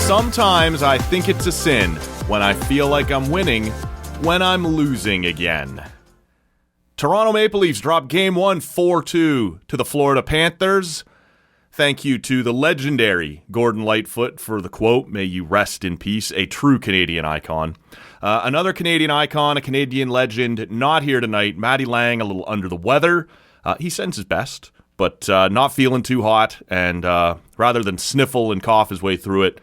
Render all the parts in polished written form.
Sometimes I think it's a sin when I feel like I'm winning when I'm losing again. Toronto Maple Leafs dropped Game 1 4-2 to the Florida Panthers. Thank you to the legendary Gordon Lightfoot for the quote, "May you rest in peace," a true Canadian icon. Another Canadian icon, a Canadian legend, not here tonight. Matty Lang, a little under the weather. He sends his best, but not feeling too hot. And rather than sniffle and cough his way through it,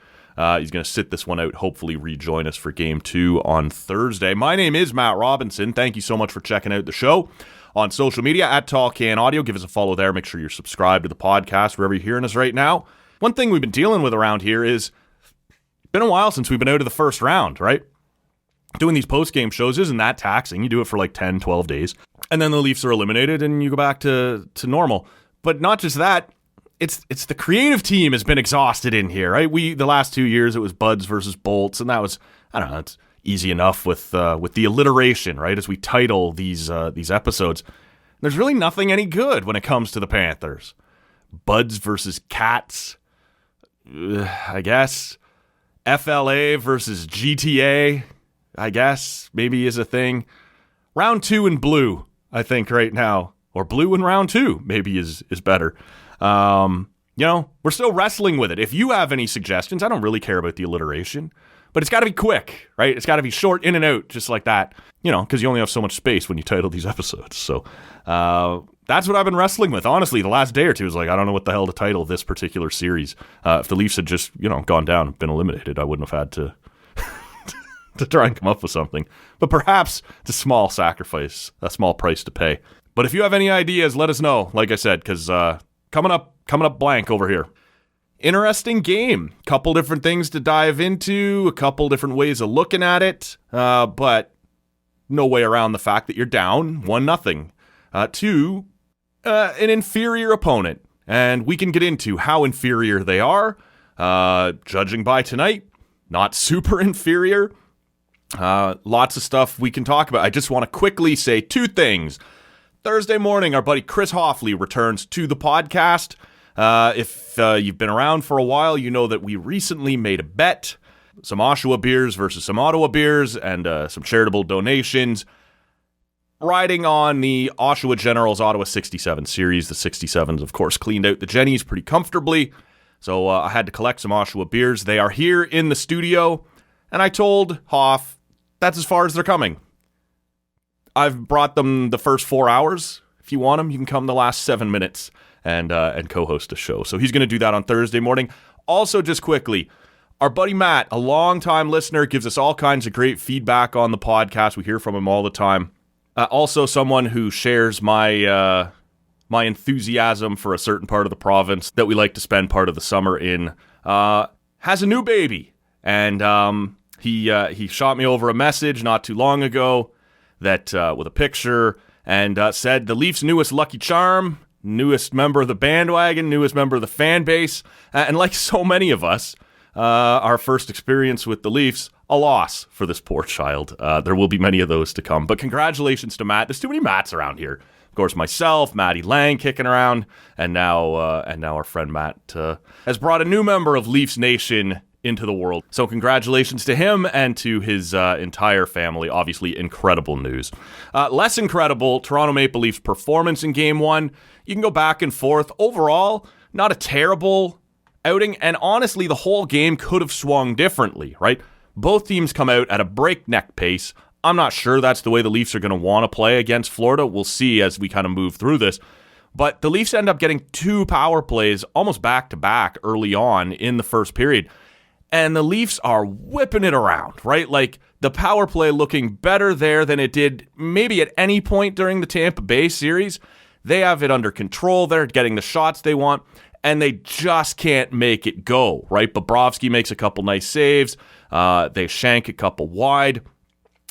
he's going to sit this one out, hopefully rejoin us for Game 2 on Thursday. My name is Matt Robinson. Thank you so much for checking out the show on social media at Tall Can Audio. Give us a follow there. Make sure you're subscribed to the podcast wherever you're hearing us right now. One thing we've been dealing with around here is it's been a while since we've been out of the first round, right? Doing these post-game shows isn't that taxing. You do it for like 10, 12 days, and then the Leafs are eliminated and you go back to normal. But not just that. It's the creative team has been exhausted in here, right? The last 2 years it was Buds versus Bolts, and that was, I don't know, it's easy enough with the alliteration, right? As we title these episodes, there's really nothing any good when it comes to the Panthers. Buds versus Cats, I guess. FLA versus GTA, I guess maybe is a thing. Round 2 in blue, I think right now, or blue in round 2 maybe is better. We're still wrestling with it. If you have any suggestions, I don't really care about the alliteration, but it's got to be quick, right? It's got to be short, in and out, just like that, because you only have so much space when you title these episodes. So that's what I've been wrestling with. Honestly, the last day or two is like, I don't know what the hell to title this particular series. If the Leafs had just, gone down and been eliminated, I wouldn't have had to to try and come up with something. But perhaps it's a small sacrifice, a small price to pay. But if you have any ideas, let us know, like I said, because coming up blank over here. Interesting game. Couple different things to dive into, a couple different ways of looking at it, but no way around the fact that you're down 1-0 to an inferior opponent. And we can get into how inferior they are. Judging by tonight, not super inferior. Lots of stuff we can talk about. I just want to quickly say two things. Thursday morning, our buddy Chris Hoffley returns to the podcast. If you've been around for a while, you know that we recently made a bet. Some Oshawa beers versus some Ottawa beers and some charitable donations. Riding on the Oshawa Generals Ottawa 67 series. The 67s, of course, cleaned out the Jennies pretty comfortably. So I had to collect some Oshawa beers. They are here in the studio. And I told Hoff, that's as far as they're coming. I've brought them the first 4 hours. If you want them, you can come the last 7 minutes and co-host a show. So he's going to do that on Thursday morning. Also, just quickly, our buddy Matt, a longtime listener, gives us all kinds of great feedback on the podcast. We hear from him all the time. Also, someone who shares my enthusiasm for a certain part of the province that we like to spend part of the summer in, has a new baby. And he shot me over a message not too long ago that with a picture and said the Leafs' newest Lucky Charm, newest member of the bandwagon, newest member of the fan base, and like so many of us, our first experience with the Leafs, a loss for this poor child. There will be many of those to come, but congratulations to Matt. There's too many Matts around here. Of course, myself, Matty Lang kicking around, and now our friend Matt has brought a new member of Leafs Nation into the world. So congratulations to him and to his entire family. Obviously, incredible news. Less incredible, Toronto Maple Leafs performance in Game 1. You can go back and forth. Overall, not a terrible outing. And honestly, the whole game could have swung differently, right? Both teams come out at a breakneck pace. I'm not sure that's the way the Leafs are going to want to play against Florida. We'll see as we kind of move through this. But the Leafs end up getting 2 power plays almost back-to-back early on in the first period. And the Leafs are whipping it around, right? Like the power play looking better there than it did maybe at any point during the Tampa Bay series. They have it under control. They're getting the shots they want, and they just can't make it go, right? Bobrovski makes a couple nice saves. They shank a couple wide.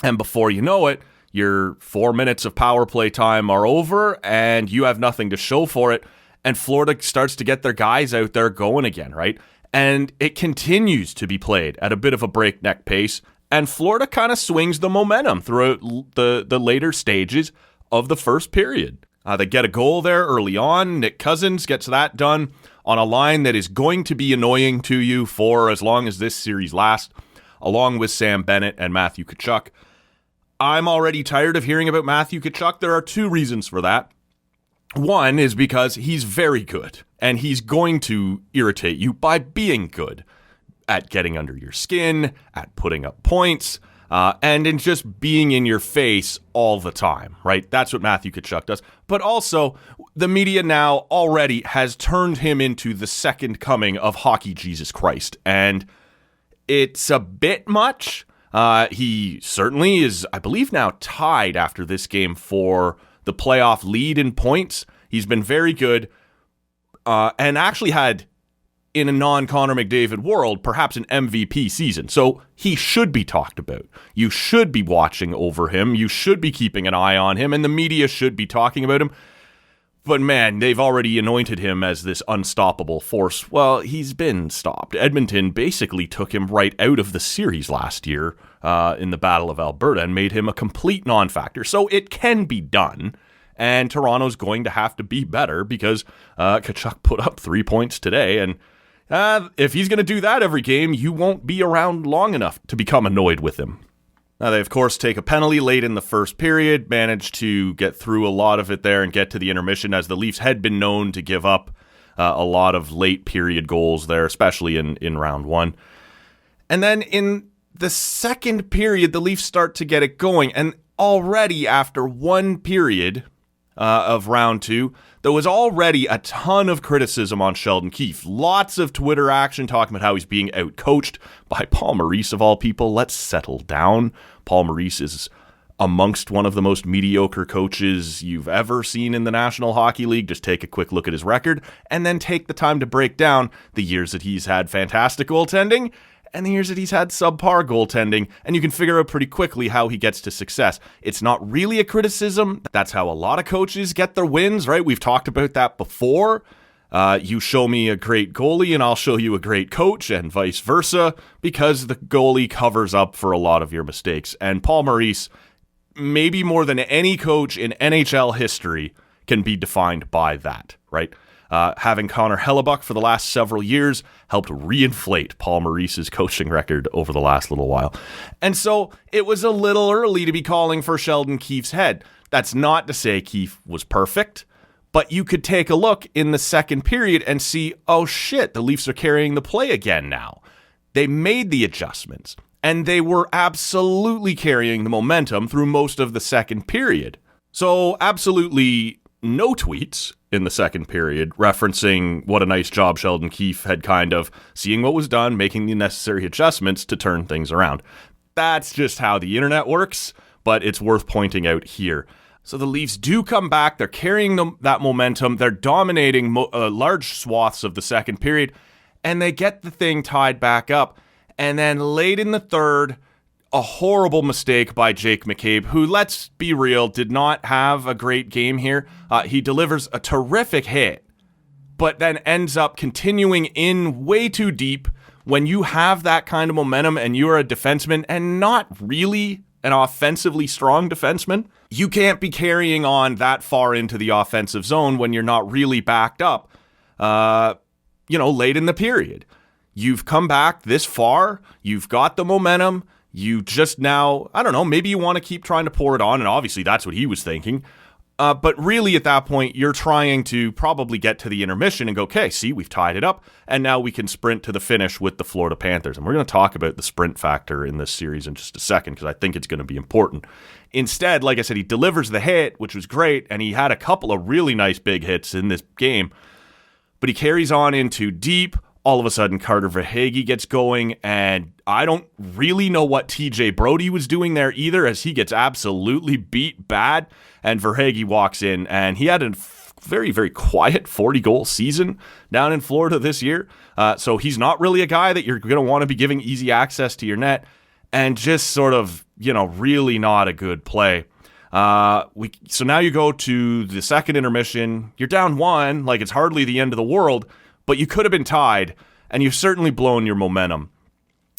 And before you know it, your 4 minutes of power play time are over, and you have nothing to show for it. And Florida starts to get their guys out there going again, right? And it continues to be played at a bit of a breakneck pace. And Florida kind of swings the momentum throughout the later stages of the first period. They get a goal there early on. Nick Cousins gets that done on a line that is going to be annoying to you for as long as this series lasts, along with Sam Bennett and Matthew Tkachuk. I'm already tired of hearing about Matthew Tkachuk. There are two reasons for that. One is because he's very good, and he's going to irritate you by being good at getting under your skin, at putting up points, and in just being in your face all the time, right? That's what Matthew Tkachuk does. But also, the media now already has turned him into the second coming of hockey Jesus Christ, and it's a bit much. He certainly is, I believe, now tied after this game for the playoff lead in points. He's been very good, and actually had, in a non-Connor McDavid world, perhaps an MVP season. So he should be talked about. You should be watching over him. You should be keeping an eye on him, and the media should be talking about him. But man, they've already anointed him as this unstoppable force. Well, he's been stopped. Edmonton basically took him right out of the series last year in the Battle of Alberta and made him a complete non-factor. So it can be done. And Toronto's going to have to be better because Tkachuk put up 3 points today, and if he's going to do that every game, you won't be around long enough to become annoyed with him. Now, they, of course, take a penalty late in the first period, manage to get through a lot of it there and get to the intermission, as the Leafs had been known to give up a lot of late period goals there, especially in round one. And then in the second period, the Leafs start to get it going. And already after one period of round two, there was already a ton of criticism on Sheldon Keefe. Lots of Twitter action talking about how he's being outcoached by Paul Maurice, of all people. Let's settle down. Paul Maurice is amongst one of the most mediocre coaches you've ever seen in the National Hockey League. Just take a quick look at his record and then take the time to break down the years that he's had fantastic goaltending and the years that he's had subpar goaltending, and you can figure out pretty quickly how he gets to success. It's not really a criticism. That's how a lot of coaches get their wins, right? We've talked about that before. You show me a great goalie and I'll show you a great coach, and vice versa, because the goalie covers up for a lot of your mistakes. And Paul Maurice, maybe more than any coach in NHL history, can be defined by that, right? Having Connor Hellebuck for the last several years helped reinflate Paul Maurice's coaching record over the last little while. And so it was a little early to be calling for Sheldon Keefe's head. That's not to say Keefe was perfect, but you could take a look in the second period and see, oh shit, the Leafs are carrying the play again now. They made the adjustments, and they were absolutely carrying the momentum through most of the second period. So absolutely no tweets in the second period referencing what a nice job Sheldon Keefe had kind of seeing what was done, making the necessary adjustments to turn things around. That's just how the internet works, but it's worth pointing out here. So the Leafs do come back. They're carrying that momentum. They're dominating large swaths of the second period, and they get the thing tied back up. And then late in the third, a horrible mistake by Jake McCabe, who, let's be real, did not have a great game here. He delivers a terrific hit, but then ends up continuing in way too deep. When you have that kind of momentum and you're a defenseman and not really an offensively strong defenseman, you can't be carrying on that far into the offensive zone when you're not really backed up, late in the period. You've come back this far. You've got the momentum. You just now, I don't know, maybe you want to keep trying to pour it on, and obviously that's what he was thinking. But really at that point, you're trying to probably get to the intermission and go, okay, see, we've tied it up, and now we can sprint to the finish with the Florida Panthers. And we're going to talk about the sprint factor in this series in just a second, because I think it's going to be important. Instead, like I said, he delivers the hit, which was great, and he had a couple of really nice big hits in this game. But he carries on into deep. All of a sudden, Carter Verhaeghe gets going, and I don't really know what TJ Brody was doing there either, as he gets absolutely beat bad, and Verhaeghe walks in, and he had a very, very quiet 40-goal season down in Florida this year, so he's not really a guy that you're going to want to be giving easy access to your net, and just sort of, really not a good play. So now you go to the second intermission, you're down one, like it's hardly the end of the world, but you could have been tied, and you've certainly blown your momentum.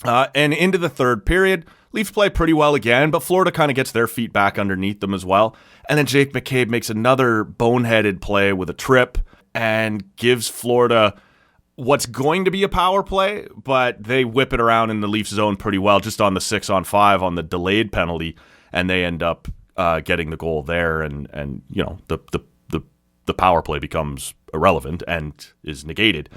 And into the third period, Leafs play pretty well again, but Florida kind of gets their feet back underneath them as well. And then Jake McCabe makes another boneheaded play with a trip and gives Florida what's going to be a power play, but they whip it around in the Leafs zone pretty well, just on the 6-on-5 on the delayed penalty, and they end up getting the goal there, and you know, the power play becomes irrelevant and is negated.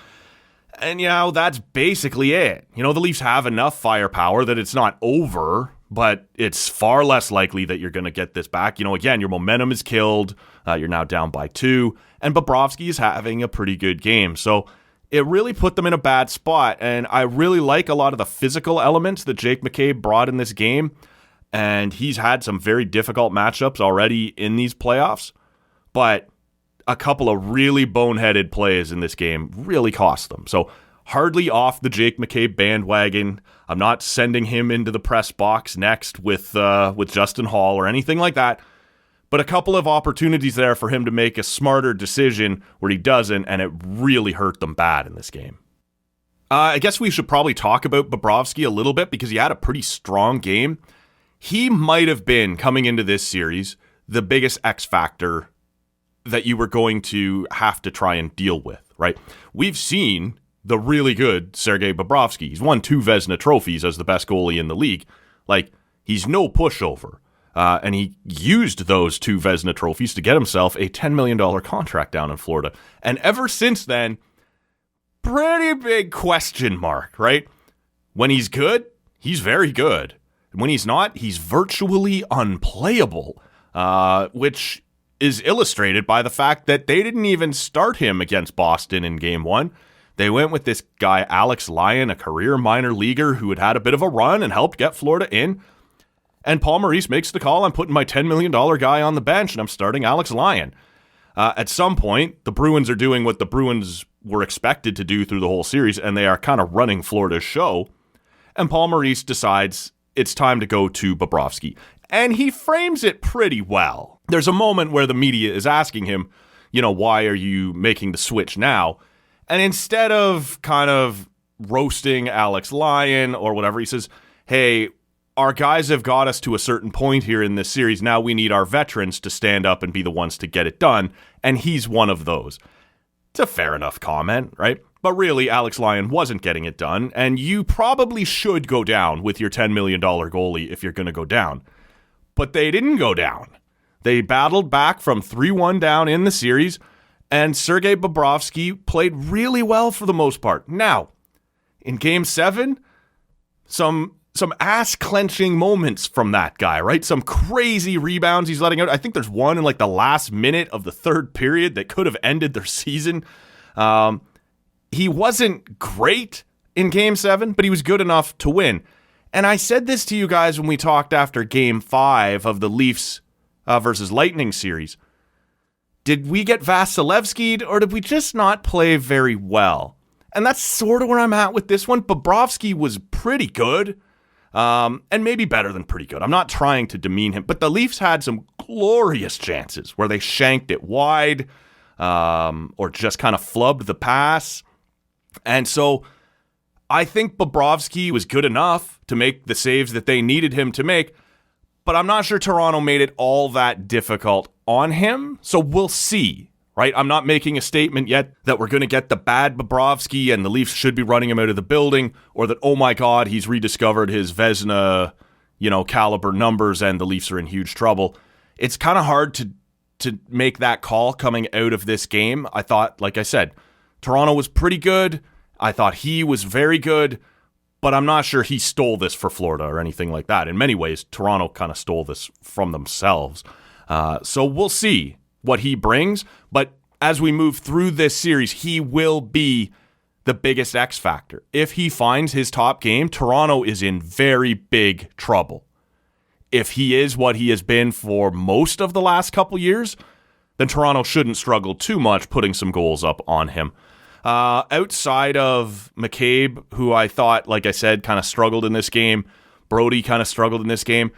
And, you know, that's basically it. You know, the Leafs have enough firepower that it's not over, but it's far less likely that you're going to get this back. You know, again, your momentum is killed. You're now down by 2, and Bobrovski is having a pretty good game. So it really put them in a bad spot, and I really like a lot of the physical elements that Jake McCabe brought in this game, and he's had some very difficult matchups already in these playoffs, but a couple of really boneheaded plays in this game really cost them. So hardly off the Jake McCabe bandwagon. I'm not sending him into the press box next with Justin Hall or anything like that. But a couple of opportunities there for him to make a smarter decision where he doesn't, and it really hurt them bad in this game. I guess we should probably talk about Bobrovski a little bit because he had a pretty strong game. He might have been, coming into this series, the biggest X factor that you were going to have to try and deal with, right? We've seen the really good Sergei Bobrovski. He's won 2 Vezina trophies as the best goalie in the league. Like, he's no pushover. And he used those 2 Vezina trophies to get himself a $10 million contract down in Florida. And ever since then, pretty big question mark, right? When he's good, he's very good. And when he's not, he's virtually unplayable, which is illustrated by the fact that they didn't even start him against Boston in Game 1. They went with this guy, Alex Lyon, a career minor leaguer who had a bit of a run and helped get Florida in. And Paul Maurice makes the call, I'm putting my $10 million guy on the bench, and I'm starting Alex Lyon. At some point, the Bruins are doing what the Bruins were expected to do through the whole series, and they are kind of running Florida's show. And Paul Maurice decides it's time to go to Bobrovski. And he frames it pretty well. There's a moment where the media is asking him, you know, why are you making the switch now? And instead of kind of roasting Alex Lyon or whatever, he says, hey, our guys have got us to a certain point here in this series. Now we need our veterans to stand up and be the ones to get it done. And he's one of those. It's a fair enough comment, right? But really, Alex Lyon wasn't getting it done. And you probably should go down with your $10 million goalie if you're going to go down. But they didn't go down. They battled back from 3-1 down in the series, and Sergei Bobrovski played really well for the most part. Now, in Game 7, some ass-clenching moments from that guy, right? Some crazy rebounds he's letting out. I think there's one in like the last minute of the third period that could have ended their season. He wasn't great in Game 7, but he was good enough to win. And I said this to you guys when we talked after Game 5 of the Leafs versus Lightning series. Did we get Vasilevski'd, or did we just not play very well? And that's sort of where I'm at with this one. Bobrovski was pretty good, and maybe better than pretty good. I'm not trying to demean him, but the Leafs had some glorious chances where they shanked it wide or just kind of flubbed the pass. And so I think Bobrovski was good enough to make the saves that they needed him to make, but I'm not sure Toronto made it all that difficult on him, so we'll see, right? I'm not making a statement yet that we're going to get the bad Bobrovski and the Leafs should be running him out of the building, or that, oh my God, he's rediscovered his Vezina, caliber numbers and the Leafs are in huge trouble. It's kind of hard to make that call coming out of this game. I thought, like I said, Toronto was pretty good. I thought he was very good, but I'm not sure he stole this for Florida or anything like that. In many ways, Toronto kind of stole this from themselves. So we'll see what he brings. But as we move through this series, he will be the biggest X factor. If he finds his top game, Toronto is in very big trouble. If he is what he has been for most of the last couple years, then Toronto shouldn't struggle too much putting some goals up on him. Outside of McCabe, who I thought, like I said, kind of struggled in this game, Brody kind of struggled in this game,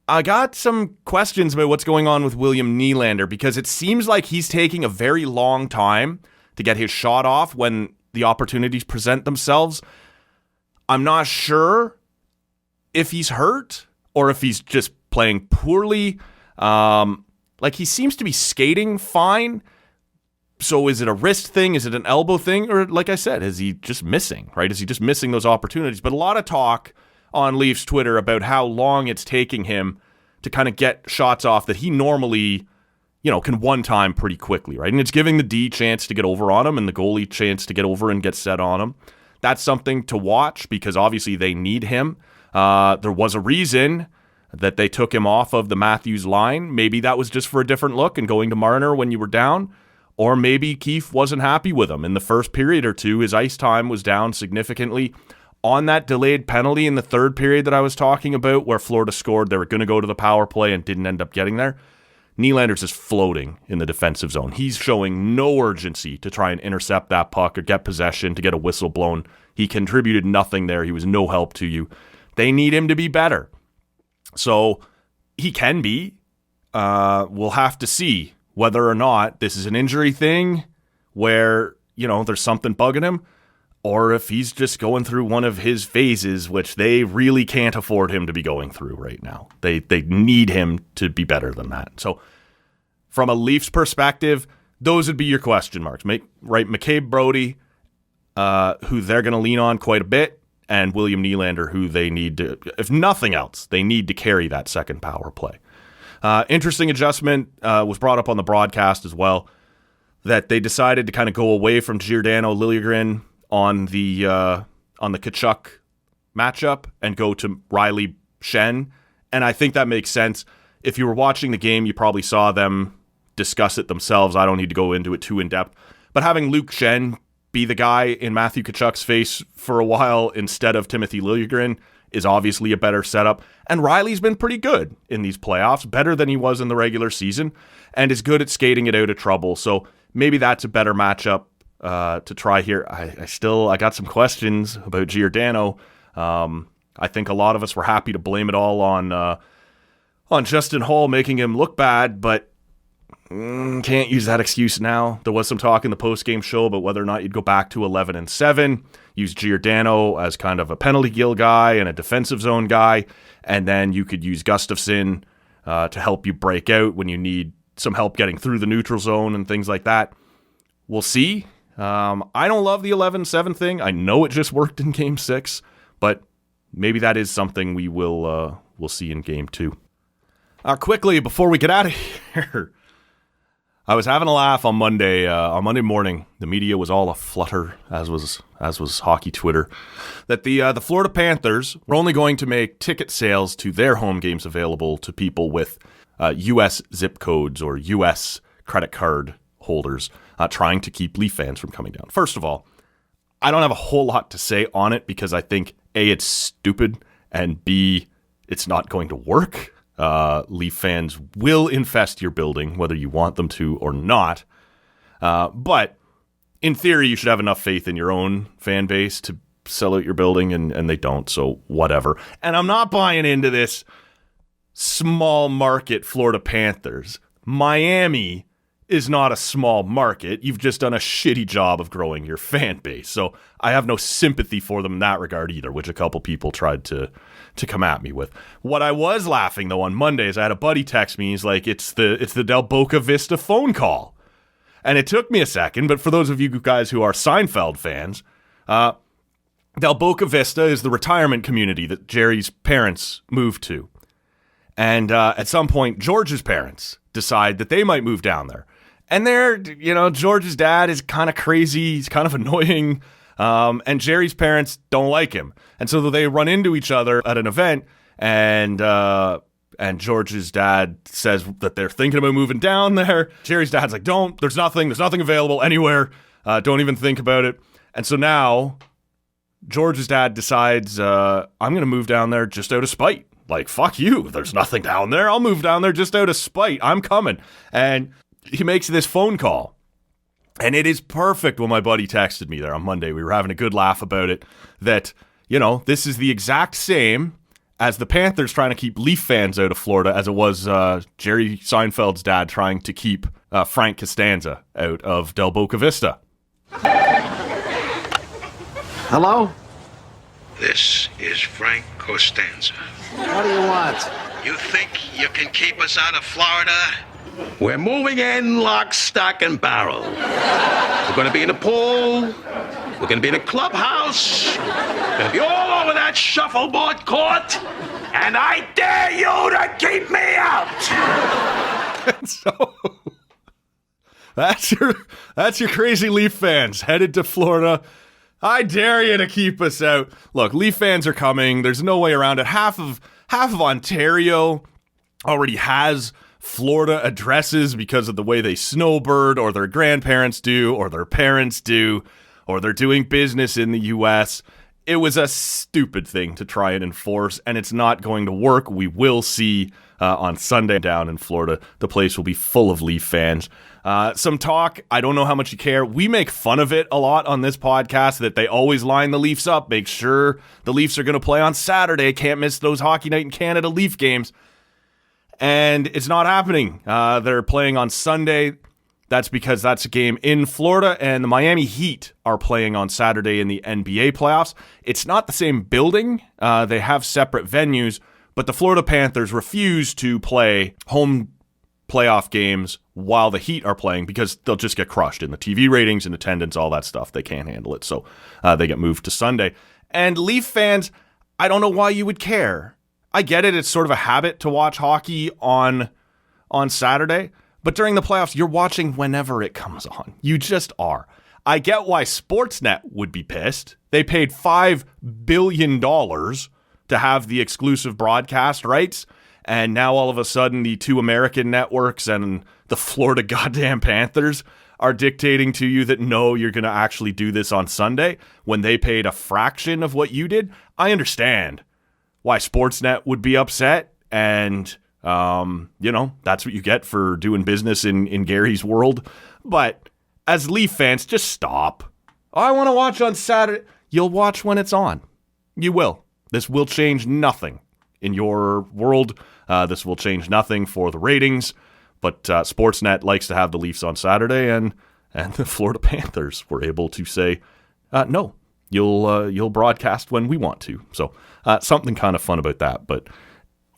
I got some questions about what's going on with William Nylander, because it seems like he's taking a very long time to get his shot off when the opportunities present themselves. I'm not sure if he's hurt or if he's just playing poorly. He seems to be skating fine, So is it a wrist thing? Is it an elbow thing? Or like I said, is he just missing, right? Is he just missing those opportunities? But a lot of talk on Leafs Twitter about how long it's taking him to kind of get shots off that he normally, can one-time pretty quickly, right? And it's giving the D chance to get over on him and the goalie chance to get over and get set on him. That's something to watch because obviously they need him. There was a reason that they took him off of the Matthews line. Maybe that was just for a different look and going to Marner when you were down. Or maybe Keefe wasn't happy with him. In the first period or two, his ice time was down significantly. On that delayed penalty in the third period that I was talking about, where Florida scored, they were going to go to the power play and didn't end up getting there. Nylander's just floating in the defensive zone. He's showing no urgency to try and intercept that puck or get possession, to get a whistle blown. He contributed nothing there. He was no help to you. They need him to be better. So he can be. We'll have to see whether or not this is an injury thing where, there's something bugging him, or if he's just going through one of his phases, which they really can't afford him to be going through right now. They need him to be better than that. So from a Leafs perspective, those would be your question marks. Right, McCabe Brodie, who they're going to lean on quite a bit, and William Nylander, who they need to, if nothing else, they need to carry that second power play. Interesting adjustment was brought up on the broadcast as well, that they decided to kind of go away from Giordano Liljegren on the Tkachuk matchup and go to Riley Shen. And I think that makes sense. If you were watching the game, you probably saw them discuss it themselves. I don't need to go into it too in depth. But having Luke Shen be the guy in Matthew Tkachuk's face for a while instead of Timothy Liljegren is obviously a better setup. And Riley's been pretty good in these playoffs, better than he was in the regular season, and is good at skating it out of trouble. So maybe that's a better matchup to try here. I got some questions about Giordano. I think a lot of us were happy to blame it all on Justin Holl making him look bad, but can't use that excuse now. There was some talk in the post-game show about whether or not you'd go back to 11-7, use Giordano as kind of a penalty kill guy and a defensive zone guy, and then you could use Gustafsson to help you break out when you need some help getting through the neutral zone and things like that. We'll see. I don't love the 11-7 thing. I know it just worked in Game 6, but maybe that is something we'll see in Game 2. Quickly, before we get out of here, I was having a laugh on Monday morning. The media was all aflutter, as was hockey Twitter, that the Florida Panthers were only going to make ticket sales to their home games available to people with U.S. zip codes or U.S. credit card holders, trying to keep Leaf fans from coming down. First of all, I don't have a whole lot to say on it because I think A, it's stupid, and B, it's not going to work. Leaf fans will infest your building, whether you want them to or not. But in theory, you should have enough faith in your own fan base to sell out your building, and they don't, so whatever. And I'm not buying into this small market Florida Panthers. Miami is not a small market. You've just done a shitty job of growing your fan base. So I have no sympathy for them in that regard either, which a couple people tried to come at me with. What I was laughing though on Monday is I had a buddy text me. He's like, it's the Del Boca Vista phone call. And it took me a second, but for those of you guys who are Seinfeld fans, Del Boca Vista is the retirement community that Jerry's parents moved to. And at some point, George's parents decide that they might move down there. And George's dad is kind of crazy. He's kind of annoying. And Jerry's parents don't like him. And so they run into each other at an event, and George's dad says that they're thinking about moving down there. Jerry's dad's like, there's nothing available anywhere. Don't even think about it. And so now George's dad decides, I'm going to move down there just out of spite. Like, fuck you. There's nothing down there. I'll move down there just out of spite. I'm coming. And he makes this phone call. And it is perfect when my buddy texted me there on Monday. We were having a good laugh about it. That, this is the exact same as the Panthers trying to keep Leaf fans out of Florida as it was Jerry Seinfeld's dad trying to keep Frank Costanza out of Del Boca Vista. Hello? This is Frank Costanza. What do you want? You think you can keep us out of Florida? We're moving in lock, stock, and barrel. We're going to be in the pool. We're going to be in the clubhouse. We're going to be all over that shuffleboard court. And I dare you to keep me out. So that's your crazy Leaf fans headed to Florida. I dare you to keep us out. Look, Leaf fans are coming. There's no way around it. Half of Ontario already has Florida addresses because of the way they snowbird, or their grandparents do, or their parents do, or they're doing business in the U.S. It was a stupid thing to try and enforce, and it's not going to work. We will see on Sunday down in Florida. The place will be full of Leaf fans. Some talk, I don't know how much you care. We make fun of it a lot on this podcast, that they always line the Leafs up, make sure the Leafs are going to play on Saturday. Can't miss those Hockey Night in Canada Leaf games. And it's not happening. They're playing on Sunday. That's because that's a game in Florida, and the Miami Heat are playing on Saturday in the NBA playoffs. It's not the same building. They have separate venues, but the Florida Panthers refuse to play home playoff games while the Heat are playing because they'll just get crushed in the TV ratings and attendance, all that stuff. They can't handle it, so they get moved to Sunday. And Leaf fans, I don't know why you would care. I get it. It's sort of a habit to watch hockey on Saturday. But during the playoffs, you're watching whenever it comes on. You just are. I get why Sportsnet would be pissed. They paid $5 billion to have the exclusive broadcast rights. And now all of a sudden, the two American networks and the Florida goddamn Panthers are dictating to you that, no, you're going to actually do this on Sunday when they paid a fraction of what you did. I understand why Sportsnet would be upset, and, that's what you get for doing business in Gary's world. But as Leaf fans, just stop. I want to watch on Saturday. You'll watch when it's on. You will. This will change nothing in your world. This will change nothing for the ratings. But Sportsnet likes to have the Leafs on Saturday, and the Florida Panthers were able to say, no. You'll broadcast when we want to. So something kind of fun about that, but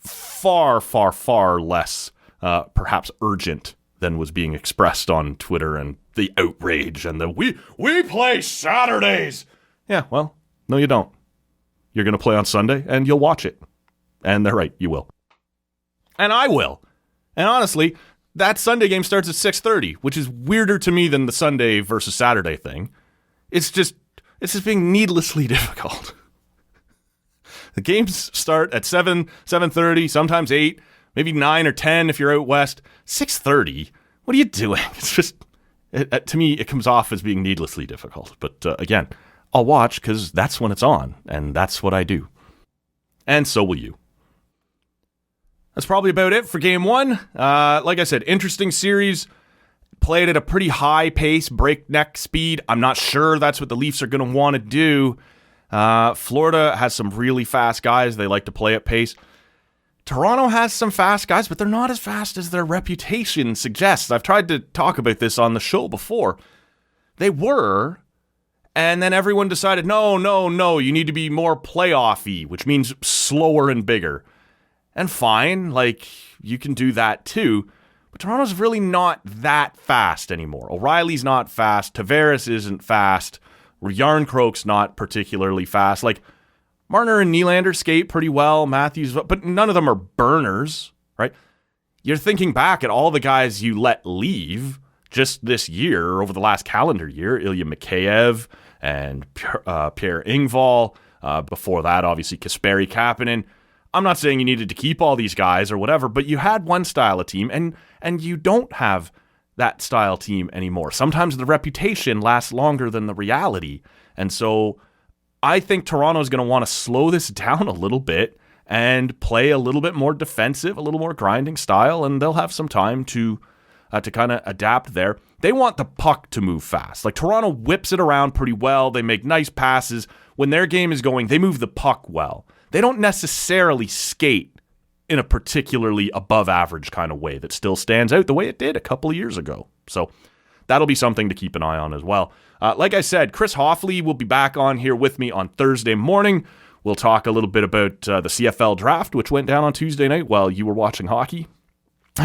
far, far, far less perhaps urgent than was being expressed on Twitter, and the outrage and the we play Saturdays. Yeah, well, no, you don't. You're going to play on Sunday, and you'll watch it. And they're right, you will. And I will. And honestly, that Sunday game starts at 6:30, which is weirder to me than the Sunday versus Saturday thing. It's just being needlessly difficult. The games start at 7:30, sometimes 8, maybe 9 or 10 if you're out west. 6:30? What are you doing? It's just, to me, it comes off as being needlessly difficult. But again, I'll watch because that's when it's on, and that's what I do. And so will you. That's probably about it for game one. Like I said, interesting series. Played at a pretty high pace, breakneck speed. I'm not sure that's what the Leafs are going to want to do. Florida has some really fast guys. They like to play at pace. Toronto has some fast guys, but they're not as fast as their reputation suggests. I've tried to talk about this on the show before. They were, and then everyone decided, no, you need to be more playoff-y, which means slower and bigger. And fine, you can do that too. But Toronto's really not that fast anymore. O'Reilly's not fast. Tavares isn't fast. Yarncroke's not particularly fast. Marner and Nylander skate pretty well. Matthews, but none of them are burners, right? You're thinking back at all the guys you let leave just this year, over the last calendar year. Ilya Mikheyev and Pierre Engvall. Before that, obviously, Kasperi Kapanen. I'm not saying you needed to keep all these guys or whatever, but you had one style of team, and you don't have that style team anymore. Sometimes the reputation lasts longer than the reality. And so I think Toronto's going to want to slow this down a little bit and play a little bit more defensive, a little more grinding style, and they'll have some time to kind of adapt there. They want the puck to move fast. Toronto whips it around pretty well. They make nice passes. When their game is going, they move the puck well. They don't necessarily skate in a particularly above average kind of way that still stands out the way it did a couple of years ago. So that'll be something to keep an eye on as well. Like I said, Chris Hoffley will be back on here with me on Thursday morning. We'll talk a little bit about the CFL draft, which went down on Tuesday night while you were watching hockey.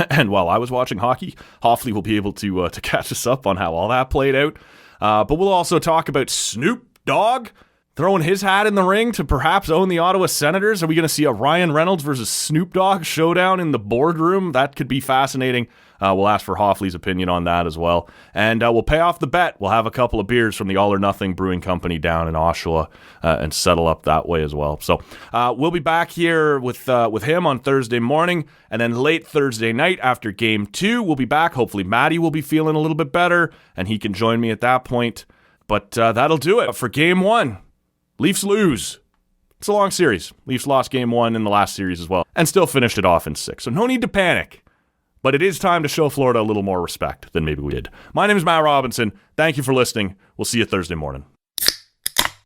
And while I was watching hockey, Hoffley will be able to catch us up on how all that played out. But we'll also talk about Snoop Dogg throwing his hat in the ring to perhaps own the Ottawa Senators. Are we going to see a Ryan Reynolds versus Snoop Dogg showdown in the boardroom? That could be fascinating. We'll ask for Hoffley's opinion on that as well. And we'll pay off the bet. We'll have a couple of beers from the All or Nothing Brewing Company down in Oshawa and settle up that way as well. So we'll be back here with him on Thursday morning. And then late Thursday night after Game 2, we'll be back. Hopefully Maddie will be feeling a little bit better and he can join me at that point. But that'll do it for Game 1. Leafs lose. It's a long series. Leafs lost Game 1 in the last series as well and still finished it off in 6. So no need to panic. But it is time to show Florida a little more respect than maybe we did. My name is Matt Robinson. Thank you for listening. We'll see you Thursday morning.